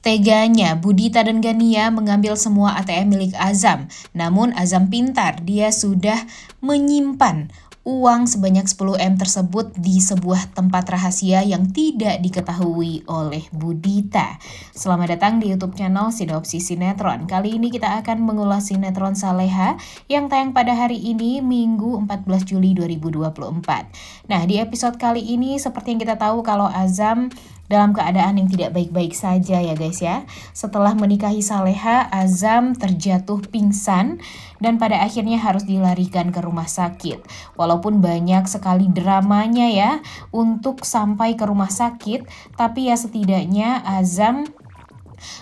Teganya, Budita dan Gania mengambil semua ATM milik Azam. Namun Azam pintar, dia sudah menyimpan uang sebanyak 10M tersebut di sebuah tempat rahasia yang tidak diketahui oleh Budita. Selamat datang di YouTube channel Sinopsis Sinetron. Kali ini kita akan mengulas sinetron Saleha yang tayang pada hari ini Minggu 14 Juli 2024. Nah, di episode kali ini seperti yang kita tahu kalau Azam dalam keadaan yang tidak baik-baik saja ya guys ya. Setelah menikahi Saleha, Azam terjatuh pingsan dan pada akhirnya harus dilarikan ke rumah sakit. Walaupun banyak sekali dramanya ya untuk sampai ke rumah sakit, tapi ya setidaknya Azam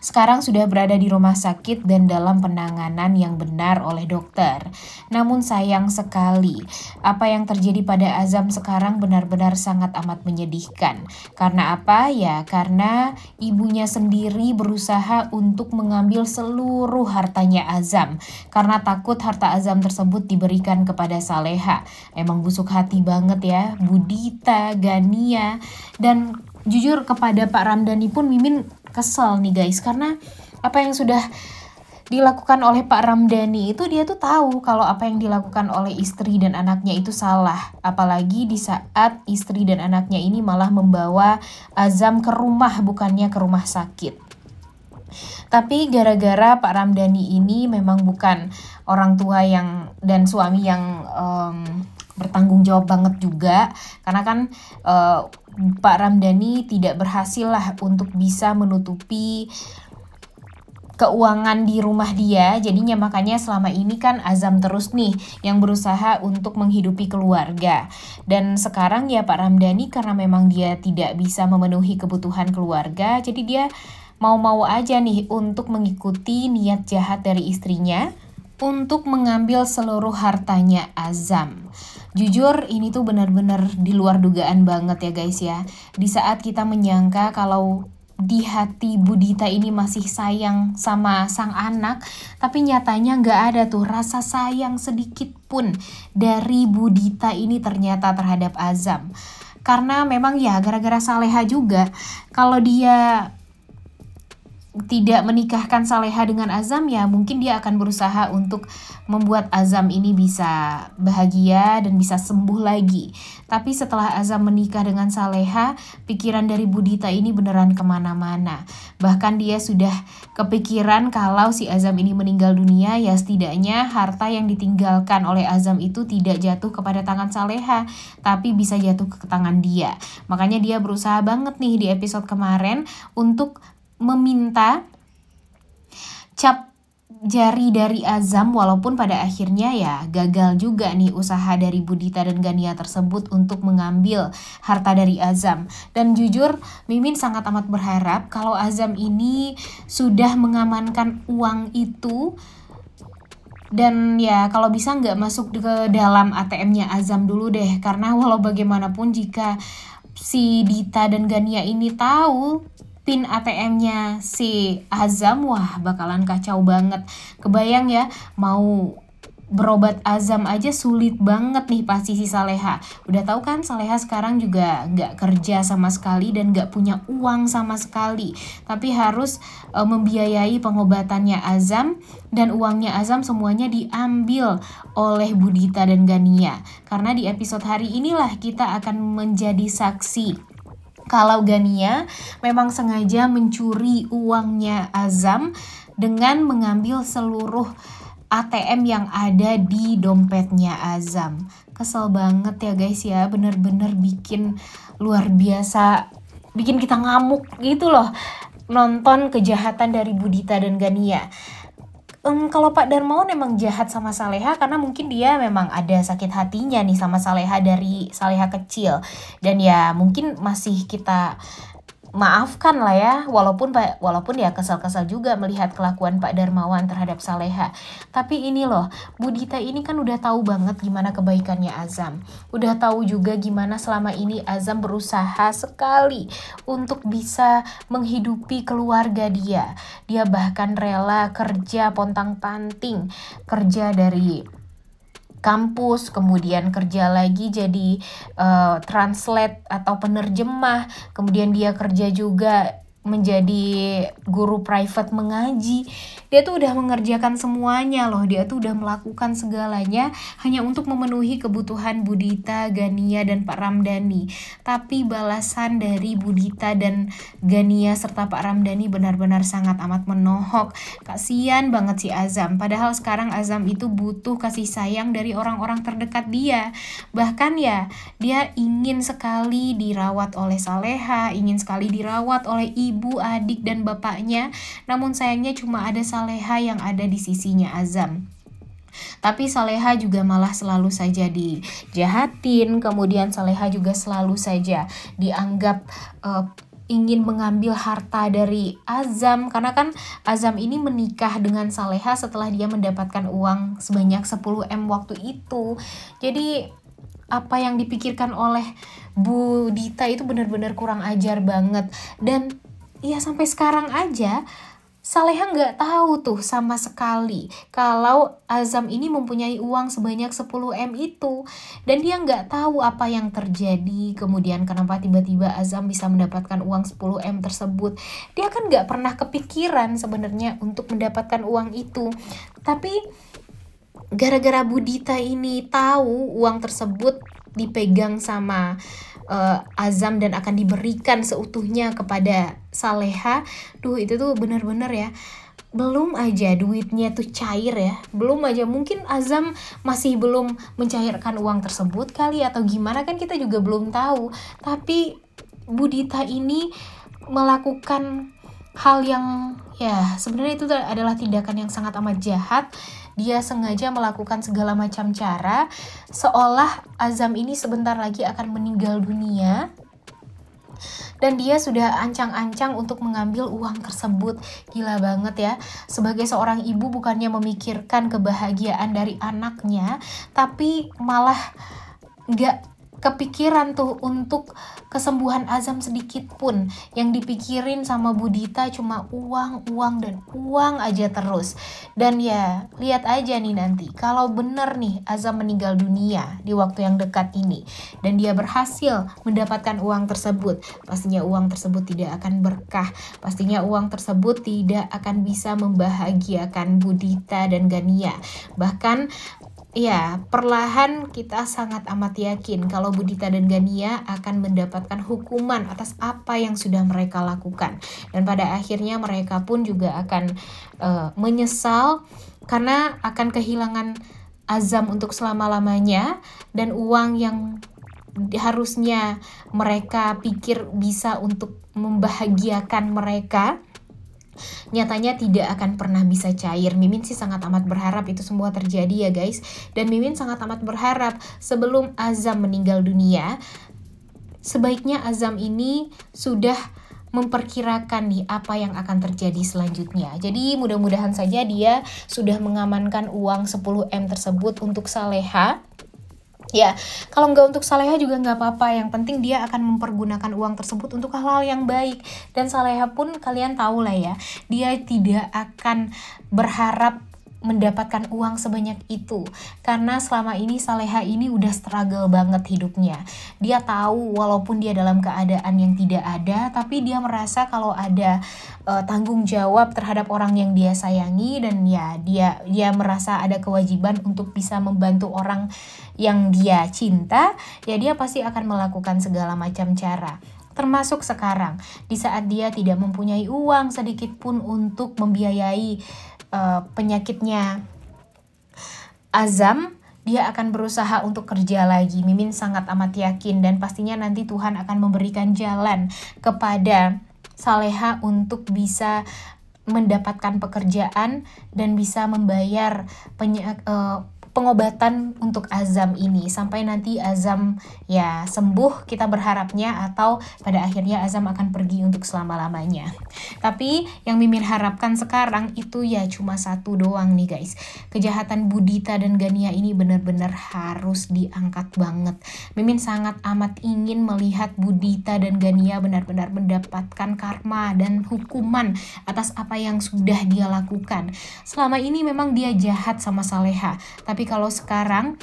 sekarang sudah berada di rumah sakit dan dalam penanganan yang benar oleh dokter. Namun sayang sekali, apa yang terjadi pada Azam sekarang benar-benar sangat amat menyedihkan. Karena apa? Ya, karena ibunya sendiri berusaha untuk mengambil seluruh hartanya Azam. Karena takut harta Azam tersebut diberikan kepada Saleha. Emang busuk hati banget ya, Budita, Gania, dan jujur kepada Pak Ramdhani pun Mimin kesel nih guys, karena apa yang sudah dilakukan oleh Pak Ramdhani itu dia tuh tahu kalau apa yang dilakukan oleh istri dan anaknya itu salah. Apalagi di saat istri dan anaknya ini malah membawa Azam ke rumah bukannya ke rumah sakit. Tapi gara-gara Pak Ramdhani ini memang bukan orang tua yang dan suami yang bertanggung jawab banget juga, karena kan Pak Ramdhani tidak berhasil lah untuk bisa menutupi keuangan di rumah dia. Jadinya makanya selama ini kan Azam terus nih yang berusaha untuk menghidupi keluarga. Dan sekarang ya Pak Ramdhani karena memang dia tidak bisa memenuhi kebutuhan keluarga, jadi dia mau-mau aja nih untuk mengikuti niat jahat dari istrinya untuk mengambil seluruh hartanya Azam. Jujur ini tuh benar-benar di luar dugaan banget ya guys ya. Di saat kita menyangka kalau di hati Budita ini masih sayang sama sang anak, tapi nyatanya nggak ada tuh rasa sayang sedikit pun dari Budita ini ternyata terhadap Azam. Karena memang ya gara-gara Saleha juga, kalau dia tidak menikahkan Saleha dengan Azam ya mungkin dia akan berusaha untuk membuat Azam ini bisa bahagia dan bisa sembuh lagi. Tapi setelah Azam menikah dengan Saleha, pikiran dari Budita ini beneran kemana-mana. Bahkan dia sudah kepikiran kalau si Azam ini meninggal dunia ya setidaknya harta yang ditinggalkan oleh Azam itu tidak jatuh kepada tangan Saleha, tapi bisa jatuh ke tangan dia. Makanya dia berusaha banget nih di episode kemarin untuk meminta cap jari dari Azam, walaupun pada akhirnya ya gagal juga nih usaha dari Budita dan Gania tersebut untuk mengambil harta dari Azam. Dan jujur Mimin sangat amat berharap kalau Azam ini sudah mengamankan uang itu dan ya kalau bisa nggak masuk ke dalam ATM-nya Azam dulu deh, karena walau bagaimanapun jika si Dita dan Gania ini tahu PIN ATM-nya si Azam, wah bakalan kacau banget. Kebayang ya, mau berobat Azam aja sulit banget nih pasti si Saleha. Udah tahu kan Saleha sekarang juga nggak kerja sama sekali dan nggak punya uang sama sekali. Tapi harus membiayai pengobatannya Azam, dan uangnya Azam semuanya diambil oleh Budita dan Gania. Karena di episode hari inilah kita akan menjadi saksi kalau Gania memang sengaja mencuri uangnya Azam dengan mengambil seluruh ATM yang ada di dompetnya Azam. Kesel banget ya guys ya, bener-bener bikin luar biasa, bikin kita ngamuk gitu loh nonton kejahatan dari Budita dan Gania. Kalau Pak Darmawan emang jahat sama Saleha karena mungkin dia memang ada sakit hatinya nih sama Saleha dari Saleha kecil. Dan ya mungkin masih kita maafkan lah ya, walaupun ya kesal-kesal juga melihat kelakuan Pak Darmawan terhadap Saleha. Tapi ini loh, Budita ini kan udah tahu banget gimana kebaikannya Azam. Udah tahu juga gimana selama ini Azam berusaha sekali untuk bisa menghidupi keluarga dia. Dia bahkan rela kerja pontang-panting, kerja dari kampus, kemudian kerja lagi jadi translate atau penerjemah, kemudian dia kerja juga menjadi guru private mengaji. Dia tuh udah mengerjakan semuanya loh, dia tuh udah melakukan segalanya hanya untuk memenuhi kebutuhan Budita, Gania, dan Pak Ramdhani. Tapi balasan dari Budita dan Gania serta Pak Ramdhani benar-benar sangat amat menohok. Kasian banget si Azam, padahal sekarang Azam itu butuh kasih sayang dari orang-orang terdekat dia. Bahkan ya, dia ingin sekali dirawat oleh Saleha, ingin sekali dirawat oleh ibu, adik, dan bapaknya. Namun sayangnya cuma ada Saleha yang ada di sisinya Azam. Tapi Saleha juga malah selalu saja dijahatin, kemudian Saleha juga selalu saja dianggap ingin mengambil harta dari Azam, karena kan Azam ini menikah dengan Saleha setelah dia mendapatkan uang sebanyak 10M waktu itu. Jadi apa yang dipikirkan oleh Budita itu benar-benar kurang ajar banget. Dan ya sampai sekarang aja Saleha nggak tahu tuh sama sekali kalau Azam ini mempunyai uang sebanyak 10M itu. Dan dia nggak tahu apa yang terjadi, kemudian kenapa tiba-tiba Azam bisa mendapatkan uang 10M tersebut. Dia kan nggak pernah kepikiran sebenarnya untuk mendapatkan uang itu. Tapi gara-gara Budita ini tahu uang tersebut dipegang sama Azam dan akan diberikan seutuhnya kepada Saleha, itu tuh bener-bener ya, belum aja duitnya tuh cair ya, belum aja mungkin Azam masih belum mencairkan uang tersebut kali atau gimana, kan kita juga belum tahu. Tapi Budita ini melakukan hal yang ya sebenarnya itu adalah tindakan yang sangat amat jahat. Dia sengaja melakukan segala macam cara seolah Azam ini sebentar lagi akan meninggal dunia, dan dia sudah ancang-ancang untuk mengambil uang tersebut. Gila banget ya, sebagai seorang ibu bukannya memikirkan kebahagiaan dari anaknya, tapi malah gak kepikiran tuh untuk kesembuhan Azam sedikit pun. Yang dipikirin sama Budita cuma uang, dan uang aja terus. Dan ya lihat aja nih nanti kalau bener nih Azam meninggal dunia di waktu yang dekat ini dan dia berhasil mendapatkan uang tersebut, pastinya uang tersebut tidak akan berkah, pastinya uang tersebut tidak akan bisa membahagiakan Budita dan Gania. Bahkan ya, perlahan kita sangat amat yakin kalau Budita dan Gania akan mendapatkan hukuman atas apa yang sudah mereka lakukan. Dan pada akhirnya mereka pun juga akan menyesal karena akan kehilangan Azam untuk selama-lamanya, dan uang yang harusnya mereka pikir bisa untuk membahagiakan mereka nyatanya tidak akan pernah bisa cair. Mimin sih sangat amat berharap itu semua terjadi ya guys. Dan Mimin sangat amat berharap sebelum Azam meninggal dunia, sebaiknya Azam ini sudah memperkirakan nih apa yang akan terjadi selanjutnya. Jadi mudah-mudahan saja dia sudah mengamankan uang 10M tersebut untuk Saleha. Ya, kalau nggak untuk Saleha juga nggak apa-apa. Yang penting dia akan mempergunakan uang tersebut untuk hal-hal yang baik. Dan Saleha pun kalian tahu lah ya, dia tidak akan berharap mendapatkan uang sebanyak itu, karena selama ini Saleha ini udah struggle banget hidupnya. Dia tahu walaupun dia dalam keadaan yang tidak ada, tapi dia merasa kalau ada tanggung jawab terhadap orang yang dia sayangi, dan ya dia merasa ada kewajiban untuk bisa membantu orang yang dia cinta. Ya dia pasti akan melakukan segala macam cara, termasuk sekarang di saat dia tidak mempunyai uang sedikit pun untuk membiayai penyakitnya Azam. Dia akan berusaha untuk kerja lagi. Mimin sangat amat yakin, dan pastinya nanti Tuhan akan memberikan jalan kepada Saleha untuk bisa mendapatkan pekerjaan dan bisa membayar pengobatan untuk Azam ini sampai nanti Azam ya sembuh, kita berharapnya, atau pada akhirnya Azam akan pergi untuk selama-lamanya. Tapi yang Mimin harapkan sekarang itu ya cuma satu doang nih guys. Kejahatan Budita dan Gania ini benar-benar harus diangkat banget. Mimin sangat amat ingin melihat Budita dan Gania benar-benar mendapatkan karma dan hukuman atas apa yang sudah dia lakukan. Selama ini memang dia jahat sama Saleha, tapi kalau sekarang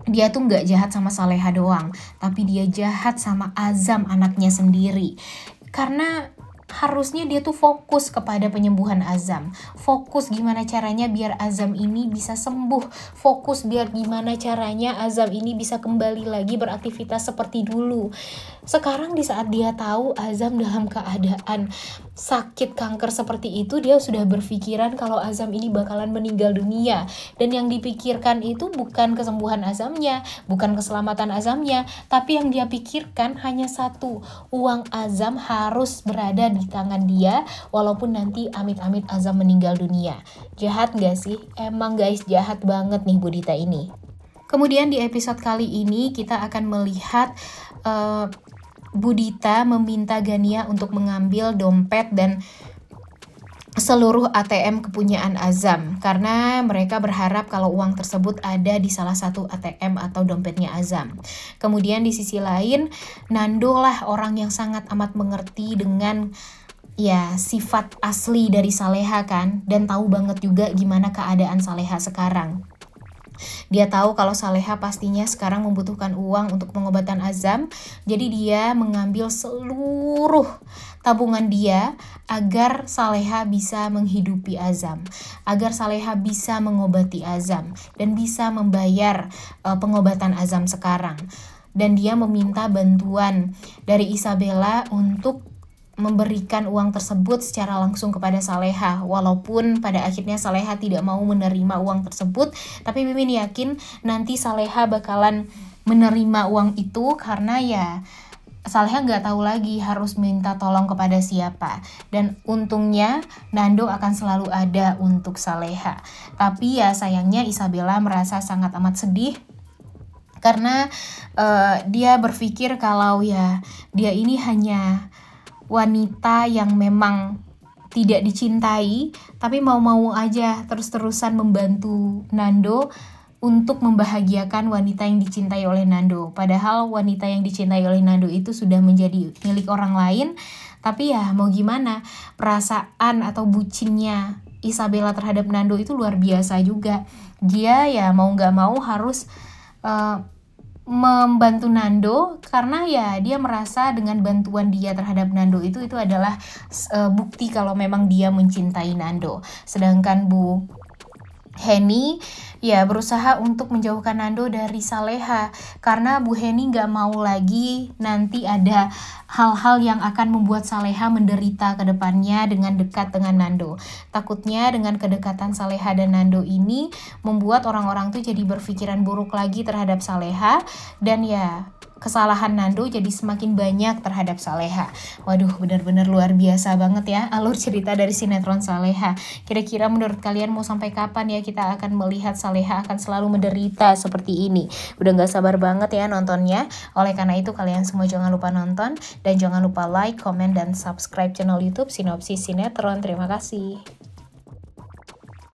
dia tuh nggak jahat sama Saleha doang, tapi dia jahat sama Azam, anaknya sendiri. Karena harusnya dia tuh fokus kepada penyembuhan Azam. Fokus gimana caranya biar Azam ini bisa sembuh. Fokus biar gimana caranya Azam ini bisa kembali lagi beraktivitas seperti dulu. Sekarang di saat dia tahu Azam dalam keadaan sakit kanker seperti itu, dia sudah berpikiran kalau Azam ini bakalan meninggal dunia. Dan yang dipikirkan itu bukan kesembuhan Azamnya, bukan keselamatan Azamnya, tapi yang dia pikirkan hanya satu, uang Azam harus berada di tangan dia walaupun nanti amit-amit Azam meninggal dunia. Jahat gak sih? Emang guys, jahat banget nih Bu Dita ini. Kemudian di episode kali ini kita akan melihat Bu Dita meminta Gania untuk mengambil dompet dan seluruh ATM kepunyaan Azam karena mereka berharap kalau uang tersebut ada di salah satu ATM atau dompetnya Azam. Kemudian di sisi lain, Nando lah orang yang sangat amat mengerti dengan ya sifat asli dari Saleha kan, dan tahu banget juga gimana keadaan Saleha sekarang. Dia tahu kalau Saleha pastinya sekarang membutuhkan uang untuk pengobatan Azam, jadi dia mengambil seluruh tabungan dia agar Saleha bisa menghidupi Azam, agar Saleha bisa mengobati Azam dan bisa membayar pengobatan Azam sekarang. Dan dia meminta bantuan dari Isabella untuk memberikan uang tersebut secara langsung kepada Saleha, walaupun pada akhirnya Saleha tidak mau menerima uang tersebut, tapi Mimin yakin nanti Saleha bakalan menerima uang itu karena ya Saleha nggak tahu lagi harus minta tolong kepada siapa. Dan untungnya Nando akan selalu ada untuk Saleha. Tapi ya sayangnya Isabella merasa sangat amat sedih karena dia berpikir kalau ya dia ini hanya wanita yang memang tidak dicintai, tapi mau-mau aja terus-terusan membantu Nando untuk membahagiakan wanita yang dicintai oleh Nando. Padahal wanita yang dicintai oleh Nando itu sudah menjadi milik orang lain, tapi ya mau gimana, perasaan atau bucinnya Isabella terhadap Nando itu luar biasa juga. Dia ya mau gak mau harus membantu Nando karena ya dia merasa dengan bantuan dia terhadap Nando itu adalah bukti kalau memang dia mencintai Nando. Sedangkan Bu Heni ya berusaha untuk menjauhkan Nando dari Saleha karena Bu Heni gak mau lagi nanti ada hal-hal yang akan membuat Saleha menderita ke depannya dengan dekat dengan Nando. Takutnya dengan kedekatan Saleha dan Nando ini membuat orang-orang tuh jadi berpikiran buruk lagi terhadap Saleha dan ya kesalahan Nando jadi semakin banyak terhadap Saleha. Waduh, benar-benar luar biasa banget ya alur cerita dari sinetron Saleha. Kira-kira menurut kalian mau sampai kapan ya kita akan melihat Saleha akan selalu menderita seperti ini? Udah gak sabar banget ya nontonnya. Oleh karena itu kalian semua jangan lupa nonton dan jangan lupa like, comment, dan subscribe channel YouTube Sinopsis Sinetron. Terima kasih.